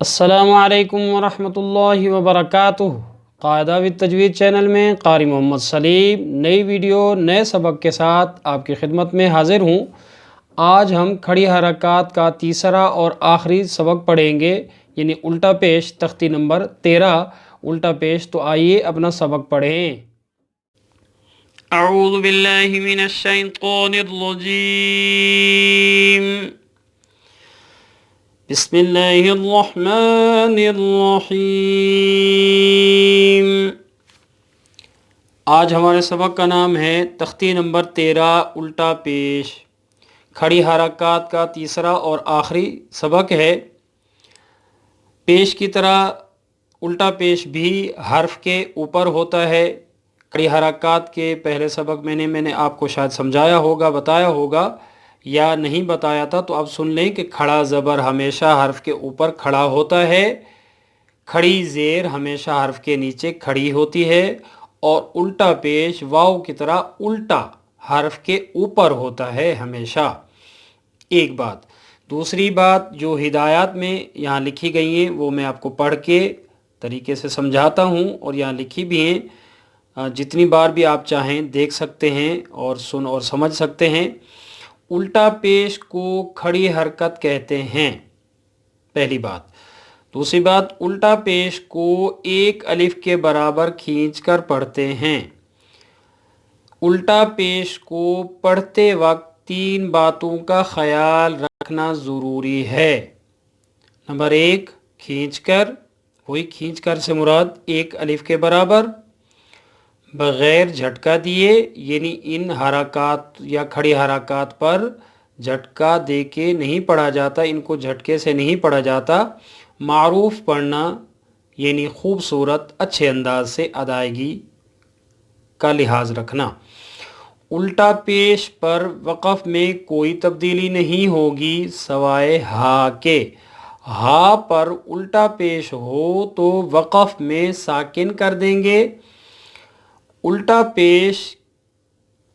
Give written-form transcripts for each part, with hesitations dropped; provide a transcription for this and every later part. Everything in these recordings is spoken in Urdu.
السلام علیکم ورحمۃ اللہ وبرکاتہ۔ قاعدہ والتجوید چینل میں قاری محمد سلیم نئی ویڈیو نئے سبق کے ساتھ آپ کی خدمت میں حاضر ہوں۔ آج ہم کھڑی حرکات کا تیسرا اور آخری سبق پڑھیں گے، یعنی الٹا پیش، تختی نمبر 13 الٹا پیش۔ تو آئیے اپنا سبق پڑھیں۔ اعوذ باللہ من الشیطان الرجیم، بسم اللہ الرحمن الرحیم۔ آج ہمارے سبق کا نام ہے تختی نمبر 13 الٹا پیش۔ کھڑی حرکات کا تیسرا اور آخری سبق ہے۔ پیش کی طرح الٹا پیش بھی حرف کے اوپر ہوتا ہے۔ کھڑی حرکات کے پہلے سبق میں نے آپ کو شاید سمجھایا ہوگا، بتایا ہوگا، یا نہیں بتایا تھا تو اب سن لیں کہ کھڑا زبر ہمیشہ حرف کے اوپر کھڑا ہوتا ہے، کھڑی زیر ہمیشہ حرف کے نیچے کھڑی ہوتی ہے، اور الٹا پیش واو کی طرح الٹا حرف کے اوپر ہوتا ہے ہمیشہ۔ ایک بات۔ دوسری بات جو ہدایات میں یہاں لکھی گئی ہیں وہ میں آپ کو پڑھ کے طریقے سے سمجھاتا ہوں، اور یہاں لکھی بھی ہیں، جتنی بار بھی آپ چاہیں دیکھ سکتے ہیں اور سن اور سمجھ سکتے ہیں۔ الٹا پیش کو کھڑی حرکت کہتے ہیں، پہلی بات۔ دوسری بات، الٹا پیش کو ایک الف کے برابر کھینچ کر پڑھتے ہیں۔ الٹا پیش کو پڑھتے وقت تین باتوں کا خیال رکھنا ضروری ہے۔ نمبر 1، کھینچ کر، وہی کھینچ کر سے مراد ایک الف کے برابر، بغیر جھٹکا دیے، یعنی ان حرکات یا کھڑی حرکات پر جھٹکا دے کے نہیں پڑھا جاتا، ان کو جھٹکے سے نہیں پڑھا جاتا۔ معروف پڑھنا، یعنی خوبصورت اچھے انداز سے ادائیگی کا لحاظ رکھنا۔ الٹا پیش پر وقف میں کوئی تبدیلی نہیں ہوگی سوائے ہا کے۔ ہا پر الٹا پیش ہو تو وقف میں ساکن کر دیں گے۔ الٹا پیش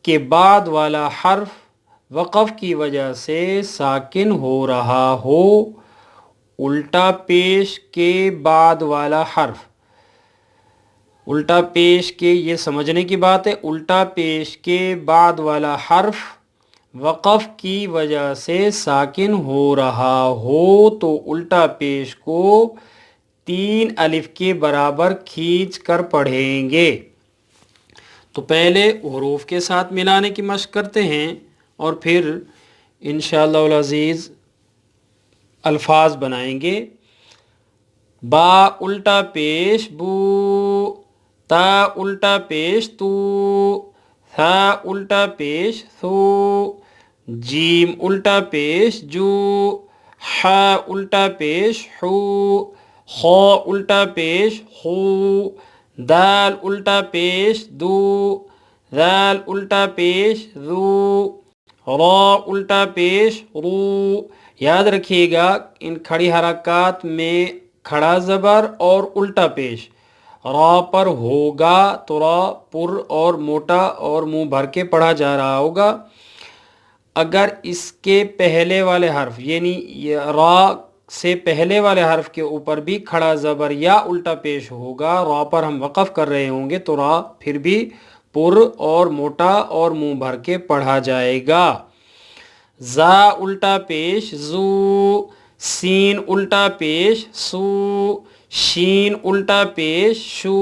کے بعد والا حرف وقف کی وجہ سے ساکن ہو رہا ہو، الٹا پیش کے بعد والا حرف، الٹا پیش کے، یہ سمجھنے کی بات ہے، الٹا پیش کے بعد والا حرف وقف کی وجہ سے ساکن ہو رہا ہو تو الٹا پیش کو 3 الف کے برابر کھینچ کر پڑھیں گے۔ تو پہلے حروف کے ساتھ ملانے کی مشق کرتے ہیں، اور پھر انشاءاللہ العزیز الفاظ بنائیں گے۔ با الٹا پیش بو، تا الٹا پیش تو، ثا الٹا پیش ثو، جیم الٹا پیش جو، حا الٹا پیش حو، خا الٹا پیش خو، دال الٹا پیش دو، ذال الٹا پیش ذو، را الٹا پیش رو۔ یاد رکھیے گا ان کھڑی حرکات میں کھڑا زبر اور الٹا پیش را پر ہوگا تو را پر اور موٹا اور منہ بھر کے پڑھا جا رہا ہوگا۔ اگر اس کے پہلے والے حرف، یعنی را سے پہلے والے حرف کے اوپر بھی کھڑا زبر یا الٹا پیش ہوگا، را پر ہم وقف کر رہے ہوں گے، تو را پھر بھی پر اور موٹا اور منہ بھر کے پڑھا جائے گا۔ زا الٹا پیش زو، سین الٹا پیش سو، شین الٹا پیش شو،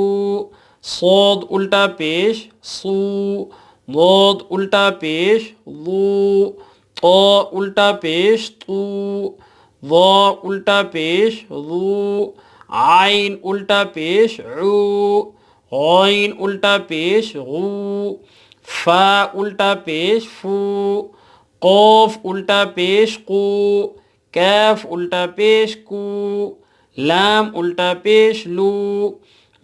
صاد الٹا پیش سو، ضاد الٹا پیش ضو، طا الٹا پیش طو، ظا الٹا پیش ظو، عین الٹا پیش عو، غین الٹا پیش غو، فا الٹا پیش فو، قاف الٹا پیش قو، کاف الٹا پیش کو، لام الٹا پیش لو،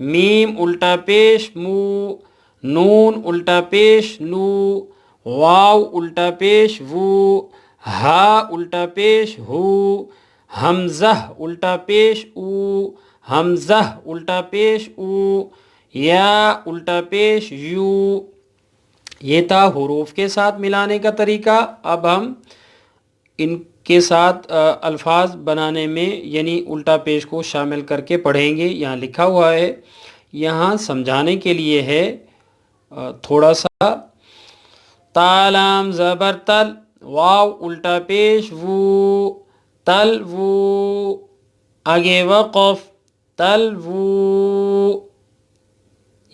میم الٹا پیش مو، نون الٹا پیش نو، واو الٹا پیش وو، ہا الٹا پیش ہو، حمزہ الٹا پیش او، حمزہ الٹا پیش او، یا الٹا پیش یو۔ یہ تھا حروف کے ساتھ ملانے کا طریقہ۔ اب ہم ان کے ساتھ الفاظ بنانے میں یعنی الٹا پیش کو شامل کر کے پڑھیں گے. یہاں لکھا ہوا ہے, یہاں سمجھانے کے لیے ہے تھوڑا سا. تالام زبر تل, واو الٹا پیش وو, تل وو, آگے وقف تل وو.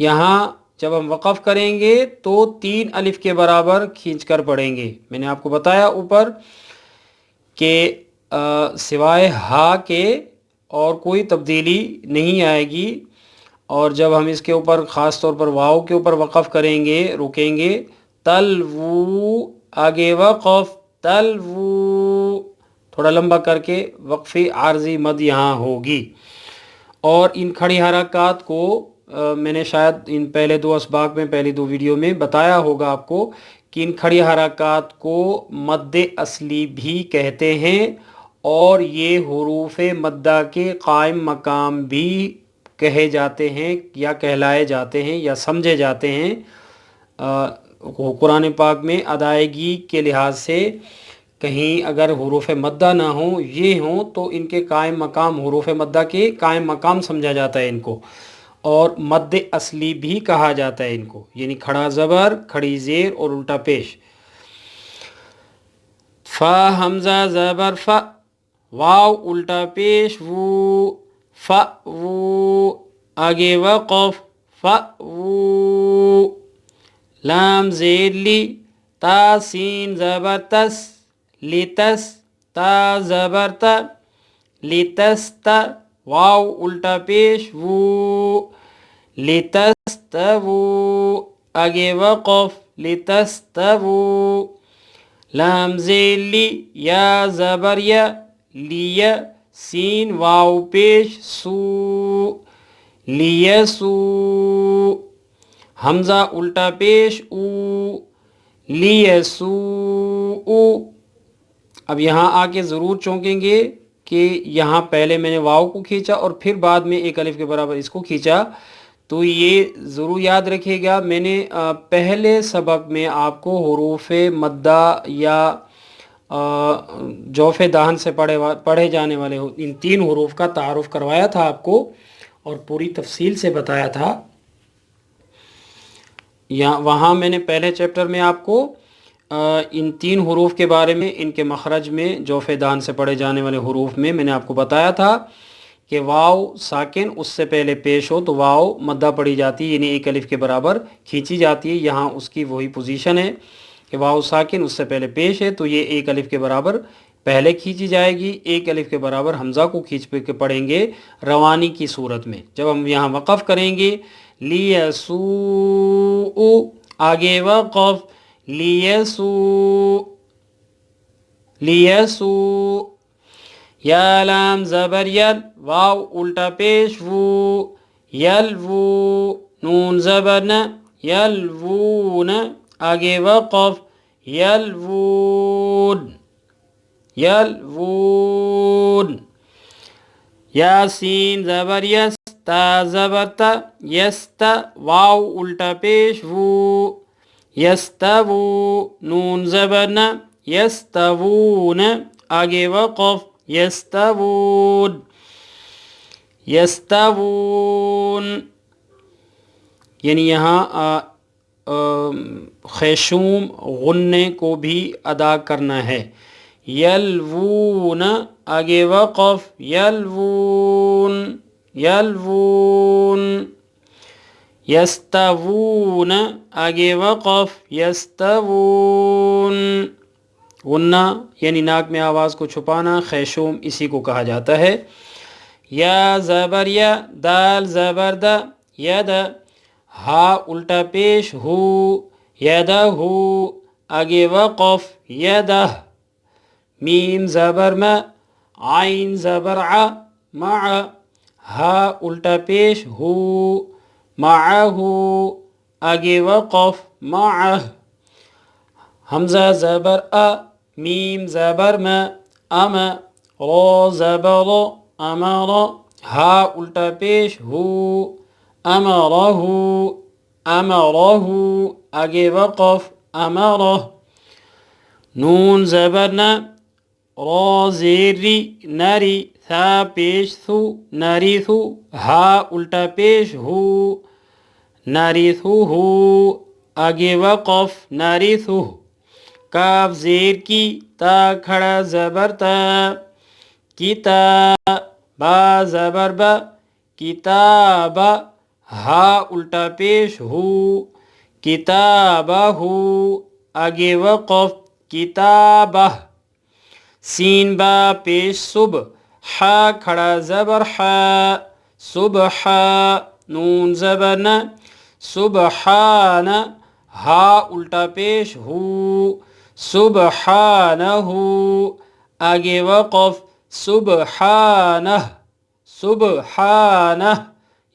یہاں جب ہم وقف کریں گے تو 3 الف کے برابر کھینچ کر پڑھیں گے. میں نے آپ کو بتایا اوپر کہ سوائے ہا کے اور کوئی تبدیلی نہیں آئے گی, اور جب ہم اس کے اوپر خاص طور پر واو کے اوپر وقف کریں گے, رکیں گے, تلوو آگے وقف تلوو, تھوڑا لمبا کر کے وقفی عارضی مد یہاں ہوگی. اور ان کھڑی حرکات کو میں نے شاید ان پہلے 2 اسباق میں, پہلی 2 ویڈیو میں بتایا ہوگا آپ کو کہ ان کھڑی حرکات کو مد اصلی بھی کہتے ہیں, اور یہ حروف مدہ کے قائم مقام بھی کہے جاتے ہیں یا کہلائے جاتے ہیں یا سمجھے جاتے ہیں. قرآن پاک میں ادائیگی کے لحاظ سے کہیں اگر حروف مدہ نہ ہوں, یہ ہوں, تو ان کے قائم مقام, حروف مدہ کے قائم مقام سمجھا جاتا ہے ان کو, اور مد اصلی بھی کہا جاتا ہے ان کو, یعنی کھڑا زبر, کھڑی زیر اور الٹا پیش. فا حمزہ زبر فا, واو الٹا پیش وو, فا وو, آگے وقف فا وو. لام زیر لی, تا سین زبر تس, لتس, تا زبر تا, لتستا, واو الٹا پیش وو, لتستوو, آگے وقف لتستوو. لام زیر لی, یا زبر یا, لیا, سین واو پیش سو, لیسو. حمزہ الٹا پیش او, لیسو او. اب یہاں آ کے ضرور چونکیں گے کہ یہاں پہلے میں نے واو کو کھینچا اور پھر بعد میں 1 الف کے برابر اس کو کھینچا, تو یہ ضرور یاد رکھیے گا. میں نے پہلے سبق میں آپ کو حروف مدہ یا جوف دہن سے پڑھے جانے والے ان 3 حروف کا تعارف کروایا تھا آپ کو, اور پوری تفصیل سے بتایا تھا. وہاں میں نے پہلے چیپٹر میں آپ کو ان 3 حروف کے بارے میں, ان کے مخرج میں, جوف دان سے پڑھے جانے والے حروف میں نے آپ کو بتایا تھا کہ واو ساکن اس سے پہلے پیش ہو تو واو مدہ پڑھی جاتی ہے, یعنی 1 الف کے برابر کھینچی جاتی ہے. یہاں اس کی وہی پوزیشن ہے کہ واو ساکن اس سے پہلے پیش ہے تو یہ 1 الف کے برابر پہلے کھینچی جائے گی. 1 الف کے برابر حمزہ کو کھینچ کے پڑھیں گے روانی کی صورت میں. جب ہم یہاں وقف کریں گے, لیسو, آگے وقف لیسو, لیسو. یا لام زبر یل, واو الٹا پیش وو, یلوو, نون زبر ن, یلوون, آگے وقف یلوون, یلوون. یاسین زبر یس, تا زبر تا, یستا, واو الٹا پیش وو, یستوو, نون زبر ن, یستوون, آگے وقف یستوون, یستوون. یعنی یہاں خیشوم غنے کو بھی ادا کرنا ہے. یلوون, آگے وقف یلوون, یلوون. یستوون, آگے وقف یستوون. غنہ یعنی ناک میں آواز کو چھپانا, خیشوم اسی کو کہا جاتا ہے. یا زبر یا, دال زبر دا, ید, ہا الٹا پیش ہو, یدہ ہو, آگے وقف یدہ. میم زبر ما, عین زبر ع, مع, ہا الٹا پیش ہو, معہ, آگے وقف معہ. حمزہ زبر ا, میم زبر ما, ام, را زبر امر, ہا الٹا پیش ہو, امرہ, امرہ, آگے وقف امرہ. نون زبر ن, را زیر ری نری ثا پیش ثو نریثو ہا الٹا پیش ہو نریثو ہو آگے وقف نریثو کاف زیر کی تا کھڑا زبر تا کتا با زبر با کتاب ہا الٹا پیش ہو کتابہ ہو آگے وقف کتابہ سین با پیش صبح ہا کھڑا زبر ہا صبح نون زبر نا سبحان ہا الٹا پیش ہو سبحانہ آگے وقف سبحانہ سبحانہ.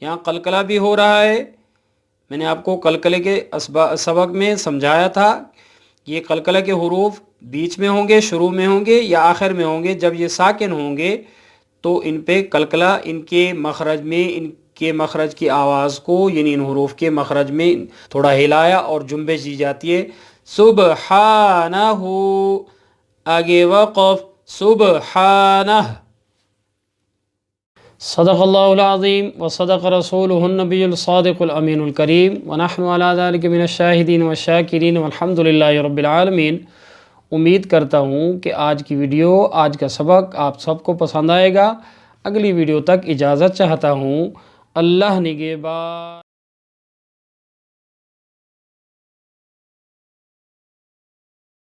یہاں قلقلہ بھی ہو رہا ہے. میں نے آپ کو قلقلے کے سبق میں سمجھایا تھا. یہ قلقلہ کے حروف بیچ میں ہوں گے، شروع میں ہوں گے یا آخر میں ہوں گے. جب یہ ساکن ہوں گے تو ان پہ قلقلہ ان کے مخرج میں، ان کے مخرج کی آواز کو یعنی ان حروف کے مخرج میں تھوڑا ہلایا اور جنبش دی جاتی ہے. سبحانہ آگے وقف سبحانہ. صدق اللہ العظیم وصدق رسولہ النبی الصادق الامین الکریم ونحن علی ذلک من الشاہدین والشاکرین والحمد للہ رب العالمین. امید کرتا ہوں کہ آج کی ویڈیو، آج کا سبق آپ سب کو پسند آئے گا. اگلی ویڈیو تک اجازت چاہتا ہوں. اللہ نگہبان.